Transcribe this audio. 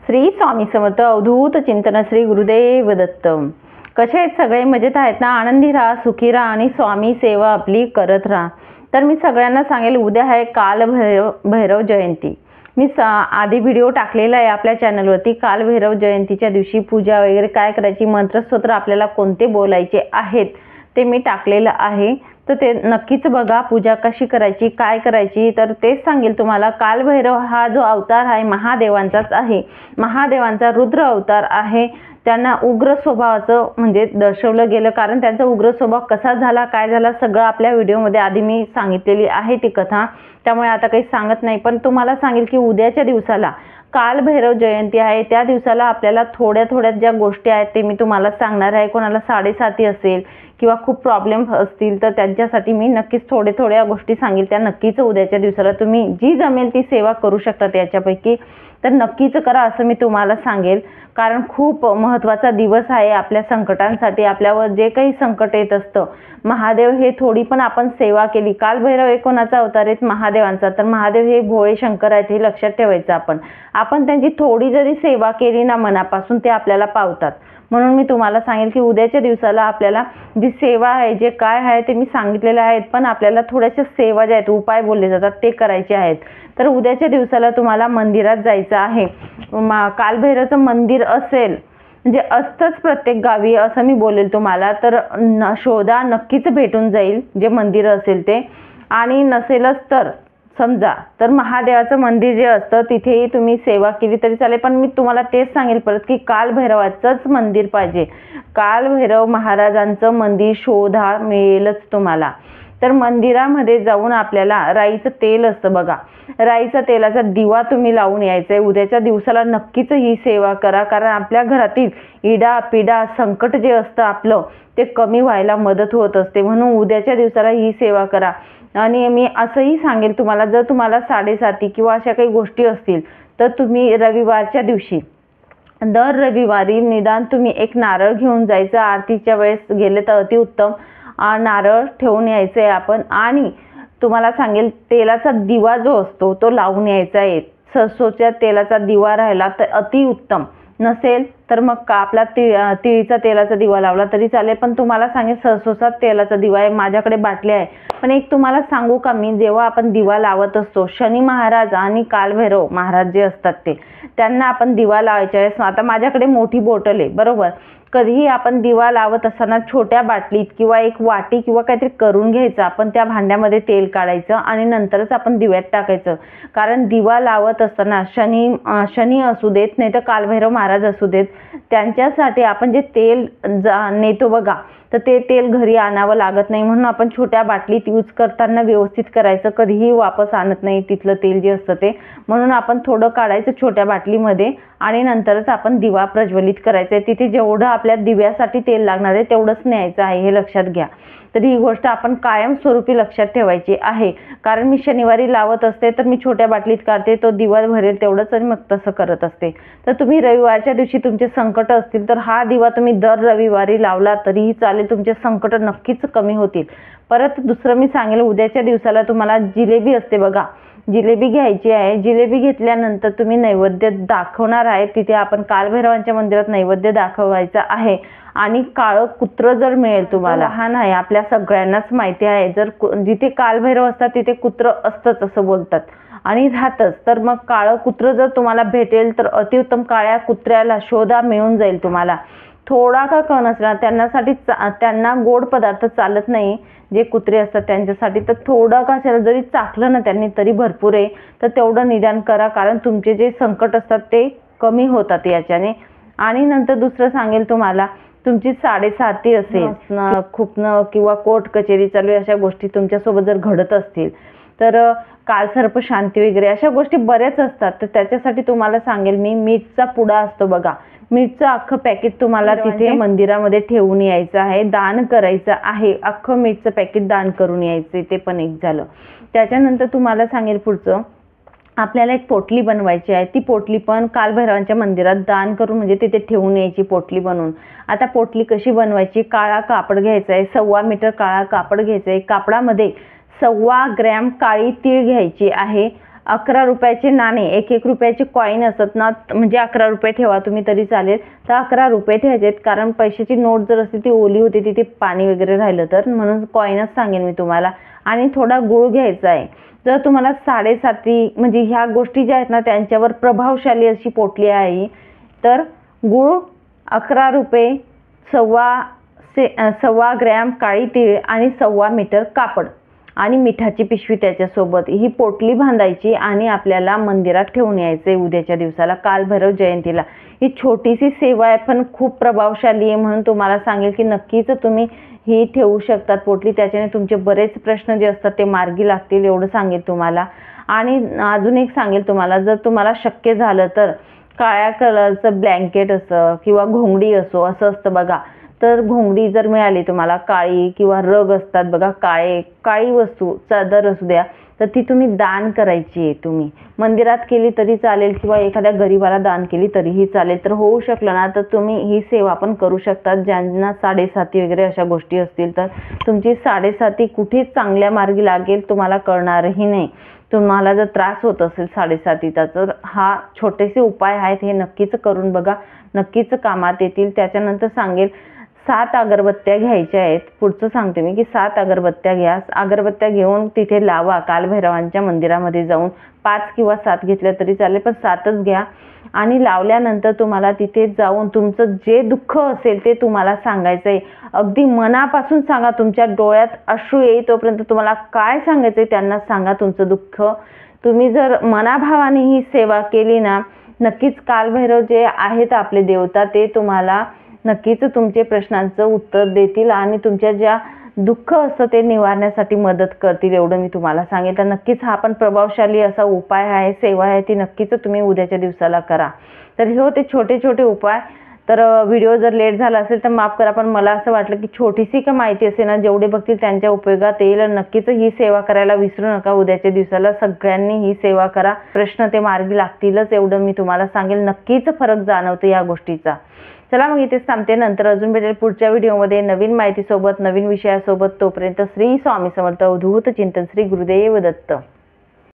श्री स्वामी समर्थ अवधूत चिंतन श्री गुरुदेव दत्त। कसे आहेत सगळे? मजेत आहेत ना? आनंदी राहा, सुखी राहा आणि स्वामी सेवा आपली करत राहा। तर मी सगळ्यांना सांगेल, उद्या आहे काल भैरव जयंती। मी आधी व्हिडिओ टाकलेला आहे आपल्या चॅनलवरती। काल भैरव जयंतीच्या दिवशी पूजा वगैरे काय करायची, मंत्रस्तोत्र आपल्याला कोणते बोलायचे आहेत ते मी टाकलेलं आहे। तर ते नक्कीच बघा, पूजा कशी करायची, काय करायची, तर तेच सांगेल तुम्हाला। काल भैरव हा जो अवतार आहे महादेवांचाच आहे। महादेवांचा रुद्र अवतार आहे। त्यांना उग्र स्वभावाचं म्हणजे दर्शवलं गेलं, कारण त्यांचा उग्र स्वभाव कसा झाला, काय झाला, सगळं आपल्या व्हिडिओमध्ये आधी मी सांगितलेली आहे ती कथा। त्यामुळे आता काही सांगत नाही, पण तुम्हाला सांगेल की उद्याच्या दिवसाला काल भैरव जयंती आहे। त्या दिवसाला आपल्याला थोड्या ज्या गोष्टी आहेत ते मी तुम्हाला सांगणार आहे। कोणाला साडेसाती असेल किंवा खूप प्रॉब्लेम असतील तर त्यांच्यासाठी मी नक्कीच थोड्या गोष्टी सांगेल। त्या नक्कीच उद्याच्या दिवसाला तुम्ही जी जमेल ती सेवा करू शकता त्याच्यापैकी, तर नक्कीच करा असं मी तुम्हाला सांगेल। कारण खूप महत्त्वाचा दिवस आहे आपल्या संकटांसाठी। आपल्यावर जे काही संकट येत असतं, महादेव हे थोडी पण आपण सेवा केली। काल भैरव हे कोणाचा अवतार आहे? महादेवांचा। तर महादेव हे भोळे शंकर आहेत, हे लक्षात ठेवायचं। आपण त्यांची थोडी जरी सेवा केली ना मनापासून, ते आपल्याला पावतात। म्हणून मी तुम्हाला सांगेल की उद्याच्या दिवसाला आपल्याला जी सेवा आहे, जे काय आहे ते मी सांगितलेलं आहे, पण आपल्याला थोड्याशा सेवा ज्या आहेत, उपाय बोलले जातात, ते करायचे आहेत। तर उद्याच्या दिवसाला तुम्हाला मंदिरात जायचं आहे। कालभैरवचं मंदिर असेल म्हणजे असतंच प्रत्येक गावी, असं मी बोलेल तुम्हाला। तर शोधा, नक्कीच भेटून जाईल जे मंदिर असेल ते। आणि नसेलच तर समजा तर महादेवाचं मंदिर जे असतं तिथेही तुम्ही सेवा केली तरी चालेल। पण मी तुम्हाला तेच सांगेल परत की काल भैरवाचंच मंदिर पाहिजे। काल भैरव महाराजांचं मंदिर शोधा, मिळेलच तुम्हाला। तर मंदिरामध्ये जाऊन आपल्याला राईचं तेल असतं बघा, राईचा तेलाचा दिवा तुम्ही लावून यायचंय। उद्याच्या दिवसाला नक्कीच ही सेवा करा, कारण आपल्या घरातील इडा पिडा संकट जे असतं आपलं ते कमी व्हायला मदत होत असते। म्हणून उद्याच्या दिवसाला ही सेवा करा। आणि मी असंही सांगेल तुम्हाला, जर तुम्हाला साडेसाती किंवा अशा काही गोष्टी असतील तर तुम्ही रविवारच्या दिवशी दर रविवारी निदान तुम्ही एक नारळ घेऊन जायचं। आरतीच्या वेळेस गेले तर अतिउत्तम। नारळ ठेवून यायचं आहे आपण। आणि तुम्हाला सांगेल तेलाचा दिवा जो असतो तो लावून यायचा आहे। सरसोच्या तेलाचा दिवा राहिला तर अतिउत्तम, नसेल तर मग आपला तिळीचा तेलाचा दिवा लावला तरी चालेल। पण तुम्हाला सांगेल सरसोचा तेलाचा दिवा आहे, माझ्याकडे बाटली आहे। पण एक तुम्हाला सांगू का, मी जेव्हा आपण दिवा लावत असतो, शनी महाराज आणि कालभैरव महाराज जे असतात त्यांना आपण दिवा लावायचा आहे। आता माझ्याकडे मोठी बॉटल आहे बरोबर। कधीही आपण दिवा लावत असताना छोट्या बाटलीत किंवा एक वाटी किंवा काहीतरी करून घ्यायचं, आपण त्या भांड्यामध्ये तेल काढायचं आणि नंतरच आपण दिव्यात टाकायचं। कारण दिवा लावत असताना शनी असू देत नाही तर कालभैरव महाराज असू देत, त्यांच्यासाठी आपण जे तेल नेतो बघा, तर ते तेल घरी आणावं लागत नाही। म्हणून आपण छोट्या बाटलीत यूज करताना व्यवस्थित करायचं, कधीही वापस आणत नाही तिथलं तेल जे असतं ते। म्हणून आपण थोडं काढायचं छोट्या बाटलीमध्ये आणि नंतरच आपण दिवा प्रज्वलित करायचा आहे। तिथे जेवढं आपल्या दिव्यासाठी तेल लागणार आहे तेवढंच न्यायचं आहे, हे लक्षात घ्या। तर ही गोष्ट आपण कायमस्वरूपी लक्षात ठेवायची आहे। कारण मी शनिवारी लावत असते तर मी छोट्या बाटलीत काढते, तो दिवा भरेल तेवढंच आणि मग तसं करत असते। तर तुम्ही रविवारच्या दिवशी तुमचे संकट असतील तर हा दिवा तुम्ही दर रविवारी लावला तरीही चालेल, तुमचे संकट नक्कीच कमी होतील। परत दुसरं मी सांगेल, उद्याच्या दिवसाला तुम्हाला जिलेबी असते बघा, जिलेबी घ्यायची आहे। जिलेबी घेतल्यानंतर तुम्ही नैवेद्य दाखवणार आहे, तिथे आपण कालभैरवांच्या मंदिरात नैवेद्य दाखवायचा आहे। आणि काळं कुत्र जर मिळेल तुम्हाला, लहान आहे आपल्या सगळ्यांनाच माहिती आहे, जर जिथे कालभैरव असतात तिथे कुत्र असतंच असं बोलतात आणि राहतच। तर मग काळं कुत्र जर तुम्हाला भेटेल तर अतिउत्तम, काळ्या कुत्र्याला शोधा, मिळून जाईल तुम्हाला। थोडा का कण असणार, त्यांना गोड पदार्थ चालत नाही जे कुत्रे असतात त्यांच्यासाठी, तर थोडं का जरी चाखलं ना त्यांनी तरी भरपूर आहे। तर तेवढं निदान करा, कारण तुमचे जे संकट असतात ते कमी होतात याच्याने। आणि नंतर दुसरं सांगेल तुम्हाला, तुमची साडेसाती असेल, खुपणं किंवा कोर्ट कचेरी चालू अशा गोष्टी तुमच्यासोबत जर घडत असतील तर कालसर्प शांती वगैरे अशा गोष्टी बऱ्याच असतात। तर त्याच्यासाठी तुम्हाला सांगेल मी, मीठचा पुडा असतो बघा, मीठचं अख्खं पॅकेट तुम्हाला तिथे मंदिरामध्ये ठेवून यायचं आहे, दान करायचं आहे। अख्खं मीठचं पॅकेट दान करून यायचं, ते पण एक झालं। त्याच्यानंतर तुम्हाला सांगेल पुढचं, आपल्याला एक पोटली बनवायची आहे। ती पोटली पण कालभैरवांच्या मंदिरात दान करून म्हणजे तिथे ठेवून यायची पोटली बनवून। आता पोटली कशी बनवायची, काळा कापड घ्यायचा आहे, 1.25 मीटर काळा कापड घ्यायचा आहे। कापडामध्ये 1.25 ग्रॅम काळी तीळ घ्यायची आहे 11 रुपयाचे नाणे, 1-1 रुपयाचे कॉईन असतात ना, म्हणजे 11 रुपये ठेवा तुम्ही तरी चालेल, तर 11 रुपये ठेवायचे आहेत. कारण पैशाची नोट जर असते ती ओली होती, तिथे पाणी वगैरे राहिलं तर, म्हणून कॉईनच सांगेन मी तुम्हाला. आणि थोडा गुळ घ्यायचा आहे. जर तुम्हाला 7.5 म्हणजे ह्या गोष्टी ज्या आहेत ना त्यांच्यावर प्रभावशाली अशी पोटली आहे, तर गुळ 11 रुपये, 1.25 ग्रॅम काळी तीळ आणि 1.25 मीटर कापड आणि मिठाची पिशवी त्याच्यासोबत ही पोटली बांधायची आणि आपल्याला मंदिरात ठेवून यायचे उद्याच्या दिवसाला, कालभैरव जयंतीला. ही छोटीशी सेवा आहे पण खूप प्रभावशाली आहे, म्हणून तुम्हाला सांगेल की नक्कीच तुम्ही ही ठेवू शकतात पोटली. त्याच्याने तुमचे बरेच प्रश्न जे असतात ते मार्गी लागतील, एवढं सांगेल तुम्हाला. आणि अजून एक सांगेल तुम्हाला, जर तुम्हाला शक्य झालं तर काळ्या कलरचं ब्लँकेट असं किंवा घोंगडी असो, असं असतं बघा, तर घोंगडी जर मिळाली तुम्हाला काळी किंवा रग असतात बघा काळी वस्तू, चादर असू द्या, तर ती तुम्ही दान करायची आहे. तुम्ही मंदिरात केली तरी चालेल किंवा एखाद्या गरीबाला दान केली तरीही चालेल. तर होऊ शकलं ना तर तुम्ही ही सेवा पण करू शकतात. ज्यांना 7.5 वगैरे अशा गोष्टी असतील तर तुमची 7.5 कुठेच चांगल्या मार्गी लागेल, तुम्हाला कळणारही नाही. तुम्हाला जर त्रास होत असेल 7.5चा तर हा छोटेसे उपाय आहेत, हे नक्कीच करून बघा, नक्कीच कामात येतील. त्याच्यानंतर सांगेल 7 अगरबत्त्या घ्यायच्या आहेत. पुढचं सांगते मी की 7 अगरबत्त्या घ्या. अगरबत्त्या घेऊन तिथे लावा कालभैरवांच्या मंदिरामध्ये जाऊन. 5 किंवा 7 घेतल्या तरी चालेल, पण 7च घ्या. आणि लावल्यानंतर तुम्हाला तिथे जाऊन तुमचं जे दुःख असेल ते तुम्हाला सांगायचं आहे. अगदी मनापासून सांगा, तुमच्या डोळ्यात अश्रू येईतोपर्यंत तुम्हाला काय सांगायचं आहे त्यांना सांगा तुमचं दुःख. तुम्ही जर मनाभावाने ही सेवा केली ना, नक्कीच कालभैरव जे आहेत आपले देवता ते तुम्हाला नक्कीच तुमचे प्रश्नांचं उत्तर देतील आणि तुमच्या ज्या दुःख असतं ते निवारण्यासाठी मदत करतील, एवढं मी तुम्हाला सांगेल. तर नक्कीच हा पण प्रभावशाली असा उपाय आहे, सेवा आहे, ती नक्कीच तुम्ही उद्याच्या दिवसाला करा. तर हे होते छोटे छोटे उपाय. तर व्हिडिओ जर लेट झाला असेल तर माफ करा, पण मला असं वाटलं की छोटीशी का माहिती असेल ना, जेवढे बघतील त्यांच्या उपयोगात येईल. नक्कीच ही सेवा करायला विसरू नका. उद्याच्या दिवसाला सगळ्यांनी ही सेवा करा, प्रश्न ते मार्गी लागतीलच, एवढं मी तुम्हाला सांगेल. नक्कीच फरक जाणवतो या गोष्टीचा. चला मग इथेच थांबते. नंतर अजून भेटेल पुढच्या व्हिडिओमध्ये नवीन माहितीसोबत, नवीन विषयासोबत. तोपर्यंत श्री स्वामी समर्थ. अवधूत चिंतन. श्री गुरुदेव दत्त.